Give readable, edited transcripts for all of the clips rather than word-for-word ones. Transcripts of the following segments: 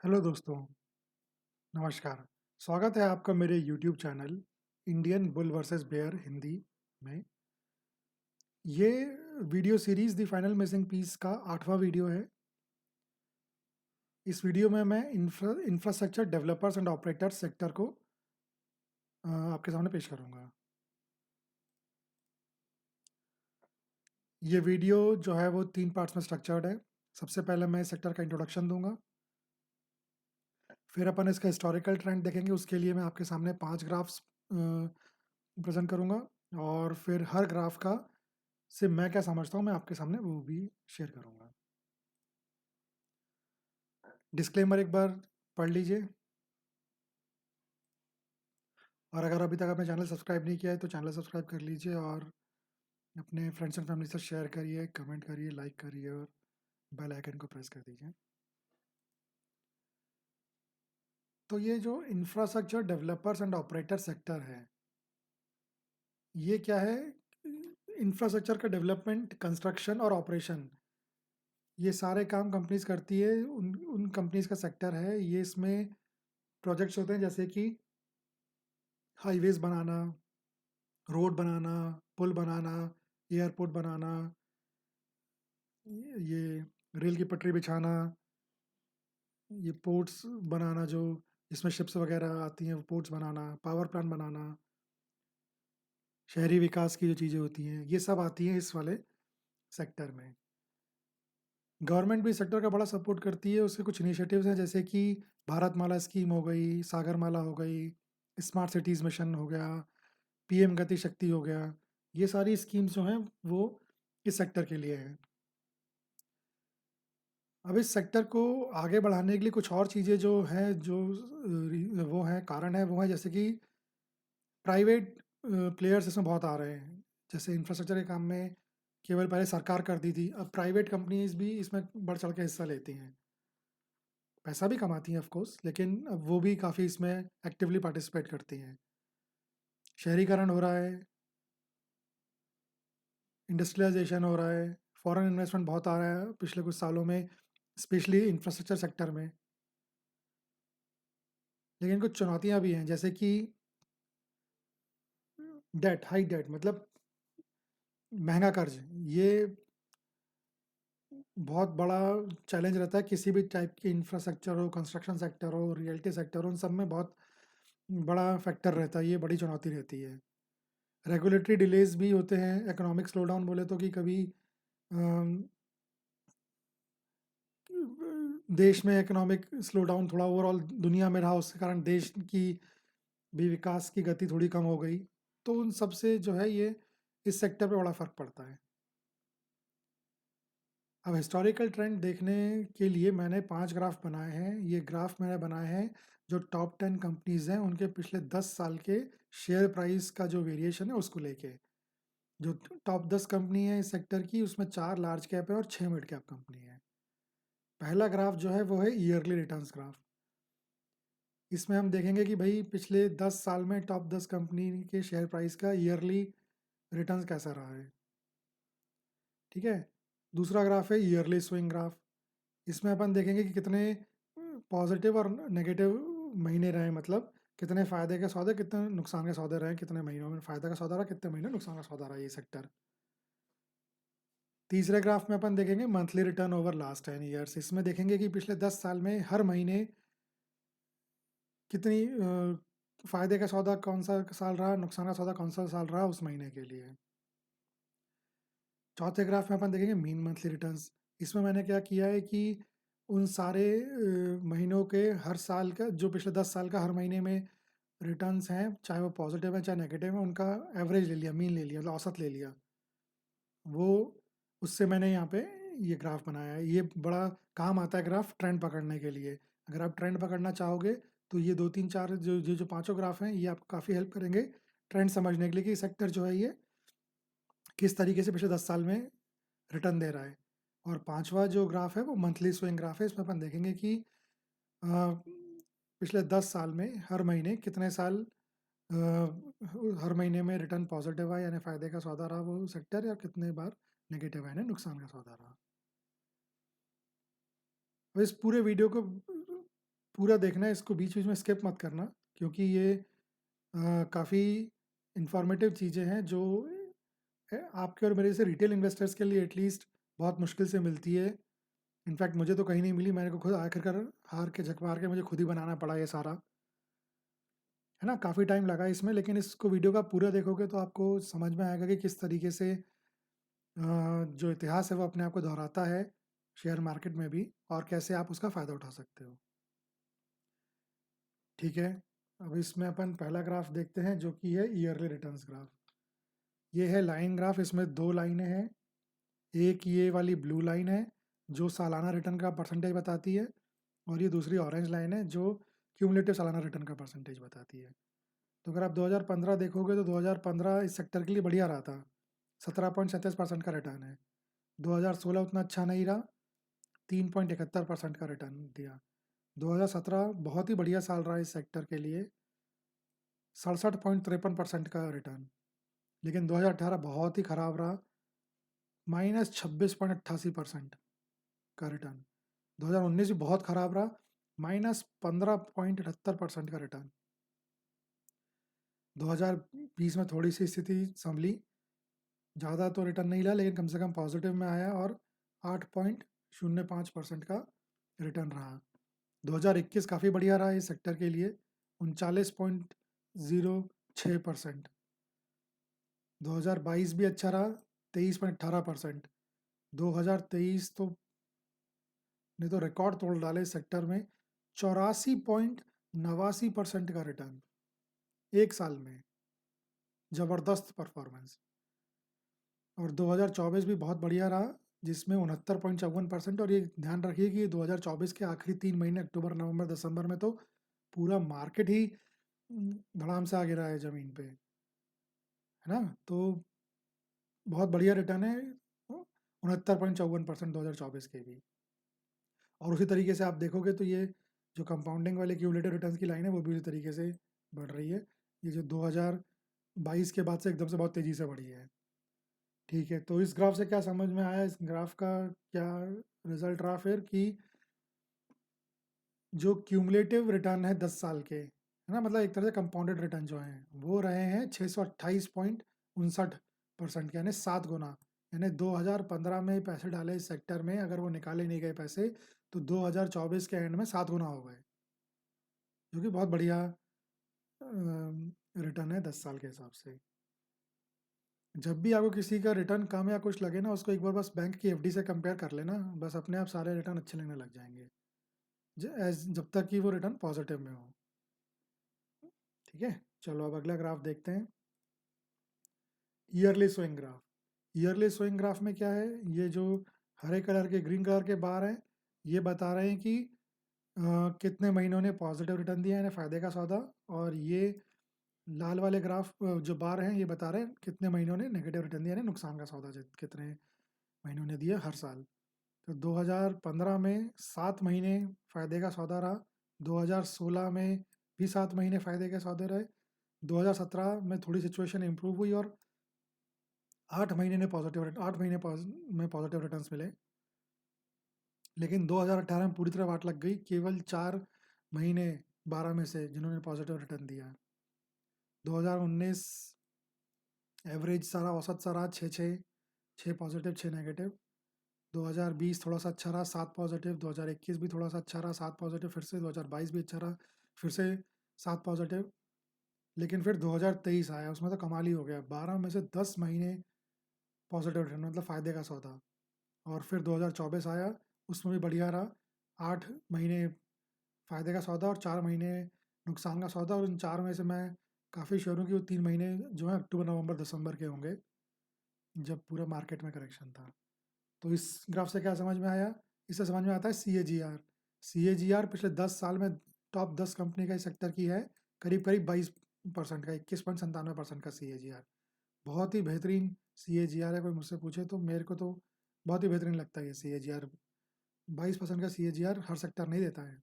Hello दोस्तों, नमस्कार। स्वागत है आपका मेरे YouTube channel Indian bull versus bear Hindi में। ये video series the final missing piece का 8वां वीडियो है। इस वीडियो में मैं infrastructure developers and operators sector को आपके सामने पेश करूँगा। ये वीडियो जो है वो 3 पार्ट्स में स्ट्रक्चर्ड है। सबसे पहले मैं इस सेक्टर का इंट्रोडक्शन दूँगा। फिर अपन इसका हिस्टोरिकल ट्रेंड देखेंगे, उसके लिए मैं आपके सामने 5 ग्राफ्स प्रेज़ेंट करूँगा और फिर हर ग्राफ का से मैं क्या समझता हूँ, मैं आपके सामने वो भी शेयर करूँगा। डिस्क्लेमर एक बार पढ़ लीजिए और अगर अभी तक आपने चैनल सब्सक्राइब नहीं किया है, तो चैनल सब्सक्राइब कर लीजिए और अपने फ्रेंड्स एंड फैमिली से शेयर करिए, कमेंट करिए, लाइक करिए और बेल आइकन को प्रेस कर दीजिए। तो ये जो infrastructure developers and operator sector है, ये क्या है? इंफ्रास्ट्रक्चर का डेवलपमेंट, कंस्ट्रक्शन और ऑपरेशन, ये सारे काम कंपनीज करती है। उन उन कंपनीज का सेक्टर है ये। इसमें प्रोजेक्ट्स होते हैं जैसे कि हाईवेज बनाना, रोड बनाना, पुल बनाना, एयरपोर्ट बनाना, ये रेल की पटरी बिछाना, ये पोर्ट्स बनाना, जो जिसमें शिप्स वगैरह आती हैं वो पोर्ट्स बनाना, पावर प्लांट बनाना, शहरी विकास की जो चीज़ें होती हैं ये सब आती हैं इस वाले सेक्टर में। गवर्नमेंट भी सेक्टर का बड़ा सपोर्ट करती है। उसके कुछ इनिशिएटिव्स हैं जैसे कि भारतमाला स्कीम हो गई, सागरमाला हो गई, स्मार्ट सिटीज़ मिशन हो गया, पीएम गति शक्ति हो गया। ये सारी स्कीम्स जो हैं वो इस सेक्टर के लिए हैं। अब इस सेक्टर को आगे बढ़ाने के लिए कुछ और चीज़ें जो हैं, जो वो हैं, कारण है, वो है जैसे कि प्राइवेट प्लेयर्स इसमें बहुत आ रहे हैं। जैसे इंफ्रास्ट्रक्चर के काम में केवल पहले सरकार करती थी, अब प्राइवेट कंपनीज भी इसमें बढ़ चढ़ के हिस्सा लेती हैं। पैसा भी कमाती हैं ऑफ कोर्स, लेकिन अब वो भी काफ़ी इसमें एक्टिवली पार्टिसिपेट करती हैं। शहरीकरण हो रहा है, इंडस्ट्रियलाइजेशन हो रहा है, फॉरेन इन्वेस्टमेंट बहुत आ रहा है पिछले कुछ सालों में, स्पेशली इंफ्रास्ट्रक्चर सेक्टर में। लेकिन कुछ चुनौतियाँ भी हैं जैसे कि डेट, हाई डेट मतलब महंगा कर्ज। ये बहुत बड़ा चैलेंज रहता है किसी भी टाइप की इंफ्रास्ट्रक्चर हो, कंस्ट्रक्शन सेक्टर हो, रियल्टी सेक्टर हो, उन सब में बहुत बड़ा फैक्टर रहता है, ये बड़ी चुनौती रहती है। रेगुलेटरी डिलेज भी होते हैं। इकोनॉमिक स्लोडाउन बोले तो कि कभी अम, देश में इकोनॉमिक स्लोडाउन थोड़ा ओवरऑल दुनिया में रहा, उसके कारण देश की भी विकास की गति थोड़ी कम हो गई। तो उन सब से जो है ये इस सेक्टर पे बड़ा फ़र्क पड़ता है। अब हिस्टोरिकल ट्रेंड देखने के लिए मैंने 5 ग्राफ बनाए हैं। ये ग्राफ मैंने बनाए हैं जो टॉप 10 कंपनीज़ हैं, उनके पिछले 10 साल के शेयर प्राइस का जो वेरिएशन है उसको लेके। जो टॉप 10 कंपनी है इस सेक्टर की, उसमें 4 लार्ज कैप है और 6 मिड कैप कंपनी है। पहला ग्राफ जो है वो है ईयरली रिटर्न्स ग्राफ। इसमें हम देखेंगे कि भाई पिछले 10 साल में टॉप 10 कंपनी के शेयर प्राइस का ईयरली रिटर्न्स कैसा रहा है। ठीक है। दूसरा ग्राफ है ईयरली स्विंग ग्राफ। इसमें अपन देखेंगे कि कितने पॉजिटिव और नेगेटिव महीने रहे, मतलब कितने फ़ायदे के सौदे, कितने नुकसान के सौदे रहे, कितने महीनों में फ़ायदा का सौदा रहा, कितने महीने नुकसान का सौदा रहा ये सेक्टर। तीसरे ग्राफ में अपन देखेंगे monthly return over last 10 years. इसमें देखेंगे कि पिछले 10 साल में हर महीने कितनी फ़ायदे का सौदा कौन सा साल रहा, नुकसान का सौदा कौन सा साल रहा उस महीने के लिए। चौथे ग्राफ में अपन देखेंगे मीन मंथली रिटर्न्स। इसमें मैंने क्या किया है कि उन सारे महीनों के हर साल का, जो पिछले 10 साल का हर महीने में रिटर्न्स हैं, चाहे वो पॉजिटिव है चाहे नेगेटिव है, उनका एवरेज ले लिया, मीन ले लिया, मतलब औसत ले लिया। वो उससे मैंने यहाँ पे ये ग्राफ बनाया है। ये बड़ा काम आता है ग्राफ ट्रेंड पकड़ने के लिए। अगर आप ट्रेंड पकड़ना चाहोगे तो ये 2 3 4 जो पांचों ग्राफ हैं ये आपको काफ़ी हेल्प करेंगे ट्रेंड समझने के लिए कि सेक्टर जो है ये किस तरीके से पिछले 10 साल में रिटर्न दे रहा है। और पांचवा जो ग्राफ है वो मंथली स्विंग ग्राफ है। इसमें अपन देखेंगे कि पिछले 10 साल में हर महीने कितने साल हर महीने में रिटर्न पॉजिटिव है यानी फ़ायदे का सौदा रहा वो सेक्टर, या कितने बार नेगेटिव है यानी नुकसान का सौदा रहा। तो इस पूरे वीडियो को पूरा देखना है, इसको बीच बीच में स्किप मत करना, क्योंकि ये काफ़ी इंफॉर्मेटिव चीज़ें हैं जो आपके और मेरे जैसे रिटेल इन्वेस्टर्स के लिए एटलीस्ट बहुत मुश्किल से मिलती है। इनफैक्ट मुझे तो कहीं नहीं मिली, मैंने को खुद आखिरकार हार के झक मार के मुझे खुद ही बनाना पड़ा ये सारा, है ना? काफ़ी टाइम लगा इसमें, लेकिन इसको वीडियो का पूरा देखोगे तो आपको समझ में आएगा कि किस तरीके से जो इतिहास है वो अपने आप को दोहराता है शेयर मार्केट में भी, और कैसे आप उसका फ़ायदा उठा सकते हो। ठीक है, अब इसमें अपन पहला ग्राफ देखते हैं जो कि है ईयरली रिटर्न्स ग्राफ। ये है लाइन ग्राफ, इसमें दो लाइनें हैं। एक ये वाली ब्लू लाइन है जो सालाना रिटर्न का परसेंटेज बताती है, और ये दूसरी ऑरेंज लाइन है जो क्यूमुलेटिव सालाना रिटर्न का परसेंटेज बताती है। तो अगर आप 2015 देखोगे तो 2015 इस सेक्टर के लिए बढ़िया रहा था, 17.37% का रिटर्न है। 2016 उतना अच्छा नहीं रहा, 3.71% का रिटर्न दिया। 2017 बहुत ही बढ़िया साल रहा इस सेक्टर के लिए, 67.53% का रिटर्न। लेकिन 2018 बहुत ही ख़राब रहा, -26.88% का रिटर्न। 2019 भी बहुत ख़राब रहा, -15.78% का रिटर्न। 2020 में थोड़ी सी स्थिति संभली, ज़्यादा तो रिटर्न नहीं लिया लेकिन कम से कम पॉजिटिव में आया, और 8.05% का रिटर्न रहा। 2021 काफ़ी बढ़िया रहा इस सेक्टर के लिए, 39.06%। 2022 भी अच्छा रहा, 23.18%। 2023 तो ने तो रिकॉर्ड तोड़ डाले इस सेक्टर में, 84.89% का रिटर्न एक साल में, ज़बरदस्त परफॉर्मेंस। और 2024 भी बहुत बढ़िया रहा, जिसमें 69.54%। और ये ध्यान रखिए कि 2024 के आखिरी 3 महीने अक्टूबर नवंबर दिसंबर में तो पूरा मार्केट ही धड़ाम से आ गिरा है ज़मीन पे, है ना? तो बहुत बढ़िया रिटर्न है 69.54% 2024 के भी। और उसी तरीके से आप देखोगे तो ये जो कंपाउंडिंग वाले क्यूमुलेटिव रिटर्न्स की लाइन है वो भी उसी तरीके से बढ़ रही है। ये जो 2022 के बाद से एकदम से बहुत तेज़ी से बढ़ी है। ठीक है, तो इस ग्राफ से क्या समझ में आया, इस ग्राफ का क्या रिजल्ट रहा फिर, कि जो क्यूमुलेटिव रिटर्न है 10 साल के, है ना, मतलब एक तरह से कंपाउंडेड रिटर्न जो हैं वो रहे हैं 628.59% के, यानी 7 गुना। यानी 2015 में पैसे डाले इस सेक्टर में, अगर वो निकाले नहीं गए पैसे तो 2024 के एंड में 7 गुना हो गए, जो कि बहुत बढ़िया रिटर्न है 10 साल के हिसाब से। जब भी आपको किसी का रिटर्न कम या कुछ लगे ना, उसको एक बार बस बैंक की एफडी से कंपेयर कर लेना, बस अपने आप सारे रिटर्न अच्छे लगने लग जाएंगे, जब तक कि वो रिटर्न पॉजिटिव में हो। ठीक है, चलो अब अगला ग्राफ देखते हैं, yearly swing graph. Yearly swing graph में क्या है, ये जो हरे कलर के ग्रीन कलर के बार हैं ये बता रहे हैं कि कितने महीनों ने पॉजिटिव रिटर्न दिया, यानी फ़ायदे का सौदा। और ये लाल वाले ग्राफ जो बार हैं ये बता रहे हैं कितने महीनों ने नेगेटिव रिटर्न दिया, यानी नुकसान का सौदा कितने महीनों ने दिया हर साल। तो 2015 में 7 महीने फ़ायदे का सौदा रहा, 2016 में भी 7 महीने फ़ायदे के सौदे रहे, 2017 में थोड़ी सिचुएशन इम्प्रूव हुई और 8 महीने में पॉजिटिव रिटर्न्स मिले। लेकिन 2018 में पूरी तरह वाट लग गई, केवल 4 महीने 12 में से जिन्होंने पॉजिटिव रिटर्न दिया। 2019 एवरेज सारा औसत सा रहा, 6 पॉजिटिव 6 नेगेटिव। 2020 थोड़ा सा अच्छा रहा, 7 पॉजिटिव। 2021 भी थोड़ा सा अच्छा रहा, 7 पॉजिटिव फिर से। 2022 भी अच्छा रहा, फिर से 7 पॉजिटिव। लेकिन फिर 2023 आया, उसमें तो कमाल ही हो गया, 12 में से 10 महीने पॉजिटिव रिटर्न, मतलब फ़ायदे का सौदा। और फिर 2024 आया, उसमें भी बढ़िया रहा, 8 महीने फ़ायदे का सौदा और 4 महीने नुकसान का सौदा। और इन 4 में से मैं काफ़ी श्योर हूँ कि वो 3 महीने जो है अक्टूबर नवंबर दिसंबर के होंगे, जब पूरा मार्केट में करेक्शन था। तो इस ग्राफ से क्या समझ में आया, इससे समझ में आता है सी ए जी आर पिछले 10 साल में टॉप 10 कंपनी का इस सेक्टर की है, करीब करीब 22% का, 21.97% का सी ए जी आर। बहुत ही बेहतरीन सी ए जी आर है, कोई मुझसे पूछे तो मेरे को तो बहुत ही बेहतरीन लगता है ये सी ए जी आर। 22% का सी ए जी आर हर सेक्टर नहीं देता है।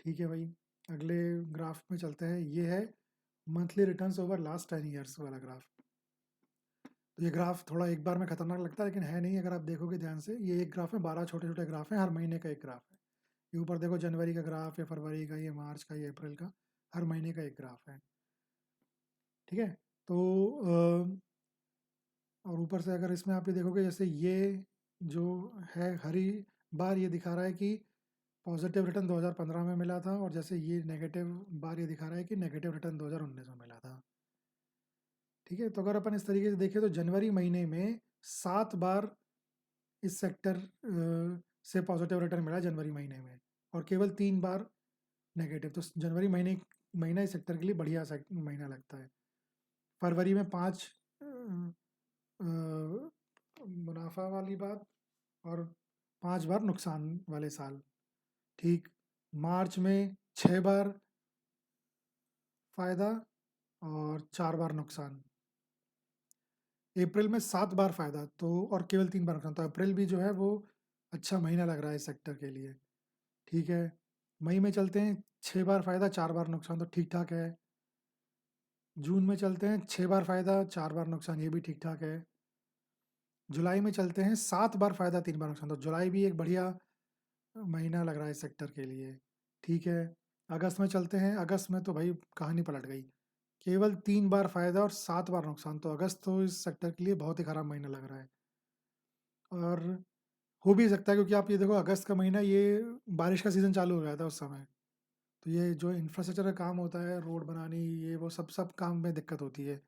ठीक है भाई, अगले ग्राफ में चलते हैं, ये है monthly returns over last 10 years वाला ग्राफ। तो ये ग्राफ थोड़ा एक बार में खतरनाक लगता है, लेकिन है नहीं, अगर आप देखोगे ध्यान से। ये एक ग्राफ में 12 छोटे छोटे ग्राफ हैं, हर महीने का एक ग्राफ है। ये ऊपर देखो जनवरी का ग्राफ, ये फरवरी का, ये मार्च का, ये अप्रैल का, हर महीने का एक ग्राफ है। ठीक है, तो और ऊपर से अगर इसमें आप ये देखोगे, जैसे ये जो है हरी बार, ये दिखा रहा है कि पॉजिटिव रिटर्न 2015 में मिला था, और जैसे ये नेगेटिव बार ये दिखा रहा है कि नेगेटिव रिटर्न 2019 में मिला था। ठीक है, तो अगर अपन इस तरीके से देखें तो जनवरी महीने में 7 बार इस सेक्टर से पॉजिटिव रिटर्न मिला जनवरी महीने में, और केवल 3 बार नेगेटिव। तो जनवरी महीना इस सेक्टर के लिए बढ़िया महीना लगता है। फरवरी में 5 मुनाफा वाली बात, और 5 बार नुकसान वाले साल। ठीक, मार्च में 6 बार फायदा और 4 बार नुकसान। अप्रैल में 7 बार फायदा तो और केवल 3 बार नुकसान। तो अप्रैल भी जो है वो अच्छा महीना लग रहा है इस सेक्टर के लिए। ठीक है, मई में चलते हैं, 6 बार फायदा 4 बार नुकसान, तो ठीक ठाक है। जून में चलते हैं, 6 बार फायदा 4 बार नुकसान, ये भी ठीक ठाक है। जुलाई में चलते हैं, 7 बार फायदा 3 बार नुकसान, तो जुलाई भी एक बढ़िया महीना लग रहा है इस सेक्टर के लिए। ठीक है, अगस्त में चलते हैं, अगस्त में तो भाई कहानी पलट गई, केवल 3 बार फायदा और 7 बार नुकसान। तो अगस्त तो इस सेक्टर के लिए बहुत ही खराब महीना लग रहा है। और हो भी सकता है क्योंकि आप ये देखो, अगस्त का महीना ये बारिश का सीज़न चालू हो गया था उस समय। तो ये जो इंफ्रास्ट्रक्चर का काम होता है, रोड बनानी, ये वो सब सब काम में दिक्कत होती है।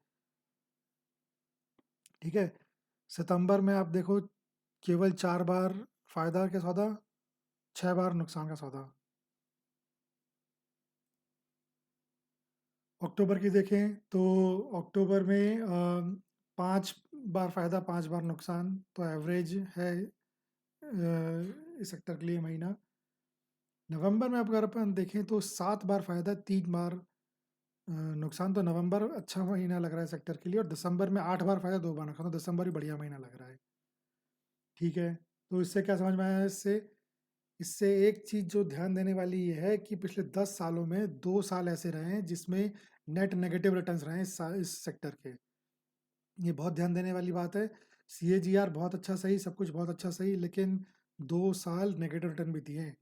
ठीक है, सितंबर में आप देखो, केवल 4 बार फायदा का सौदा, 6 बार नुकसान का सौदा। अक्टूबर की देखें तो अक्टूबर में 5 बार फायदा 5 बार नुकसान, तो एवरेज है इस सेक्टर के लिए महीना। नवंबर में अगर अपन देखें तो 7 बार फायदा 3 बार नुकसान, तो नवंबर अच्छा महीना लग रहा है सेक्टर के लिए। और दिसंबर में 8 बार फायदा 2 बार नुकसान, तो दिसंबर ही बढ़िया महीना लग रहा है। ठीक है, तो इससे क्या समझ में आया? इससे इससे एक चीज़ जो ध्यान देने वाली ये है कि पिछले 10 सालों में 2 साल ऐसे रहे हैं जिसमें नेट नेगेटिव रिटर्न्स रहे हैं इस सेक्टर के। ये बहुत ध्यान देने वाली बात है। CAGR बहुत अच्छा सही, सब कुछ बहुत अच्छा सही, लेकिन 2 साल नेगेटिव रिटर्न भी दिए हैं।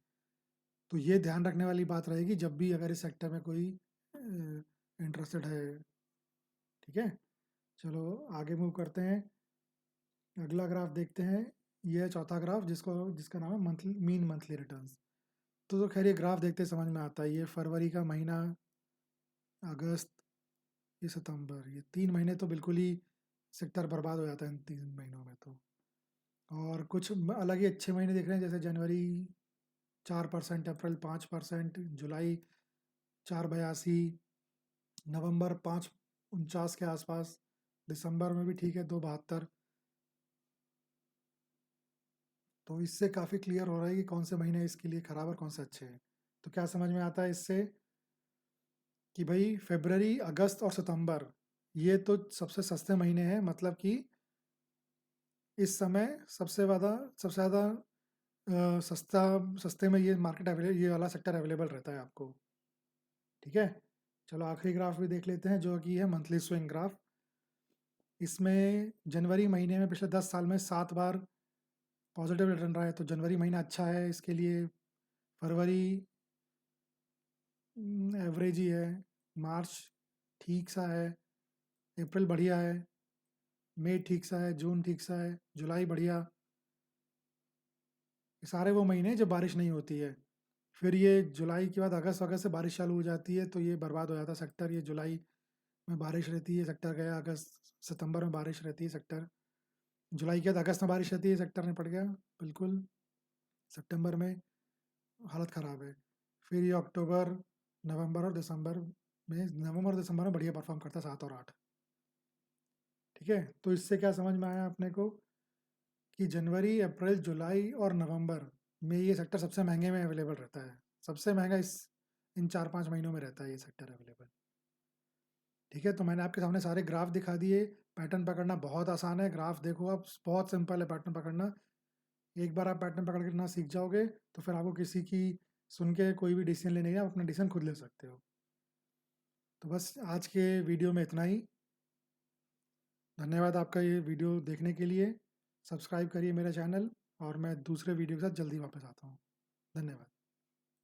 तो ये ध्यान रखने वाली बात रहेगी जब भी अगर इस सेक्टर में कोई इंटरेस्टेड है। ठीक है, चलो आगे मूव करते हैं। अगला ग्राफ देखते हैं, ये है चौथा ग्राफ जिसका नाम है मीन मंथली रिटर्न्स। तो खैर ये ग्राफ देखते समझ में आता है। ये फरवरी का महीना, अगस्त, ये सितंबर, ये 3 महीने तो बिल्कुल ही सेक्टर बर्बाद हो जाता है इन 3 महीनों में तो। और कुछ अलग ही अच्छे महीने दिख रहे हैं, जैसे जनवरी 4%, अप्रैल 5%, जुलाई 4.82, नवंबर 5.49 के आसपास, दिसंबर में भी ठीक है 2.72। तो इससे काफ़ी क्लियर हो रहा है कि कौन से महीने इसके लिए ख़राब और कौन से अच्छे हैं। तो क्या समझ में आता है इससे कि भाई फरवरी, अगस्त और सितंबर ये तो सबसे सस्ते महीने हैं, मतलब कि इस समय सबसे ज़्यादा सस्ता सस्ते में ये ये वाला सेक्टर अवेलेबल रहता है आपको। ठीक है, चलो आखिरी ग्राफ भी देख लेते हैं जो कि है मंथली स्विंग ग्राफ। इसमें जनवरी महीने में पिछले 10 साल में 7 बार पॉजिटिव रिटर्न रहा है, तो जनवरी महीना अच्छा है इसके लिए। फरवरी एवरेज ही है, मार्च ठीक सा है, अप्रैल बढ़िया है, मई ठीक सा है, जून ठीक सा है, जुलाई बढ़िया। ये सारे वो महीने हैं जब बारिश नहीं होती है। फिर ये जुलाई के बाद अगस्त अगस्त से बारिश चालू हो जाती है, तो ये बर्बाद हो जाता है सेक्टर। ये जुलाई में बारिश रहती है, सेक्टर गया। अगस्त सितंबर में बारिश रहती है, सेक्टर। जुलाई के बाद अगस्त में बारिश रहती है, सेक्टर निपट गया बिल्कुल। सितंबर में हालत ख़राब है। फिर ये अक्टूबर, नवंबर और दिसंबर में बढ़िया परफॉर्म करता है, 7 और 8। ठीक है, तो इससे क्या समझ में आया अपने को कि जनवरी, अप्रैल, जुलाई और नवंबर में ये सेक्टर सबसे महंगे में अवेलेबल रहता है। सबसे महंगा इन 4-5 महीनों में रहता है ये सेक्टर अवेलेबल। ठीक है, तो मैंने आपके सामने सारे ग्राफ दिखा दिए। पैटर्न पकड़ना बहुत आसान है, ग्राफ देखो आप, बहुत सिंपल है पैटर्न पकड़ना। एक बार आप पैटर्न पकड़ के ना सीख जाओगे तो फिर आपको किसी की सुन के कोई भी डिसीजन लेने का, अपना डिसीजन खुद ले सकते हो। तो बस आज के वीडियो में इतना ही। धन्यवाद आपका ये वीडियो देखने के लिए। सब्सक्राइब करिए मेरा चैनल, और मैं दूसरे वीडियो के साथ जल्दी वापस आता हूँ। धन्यवाद।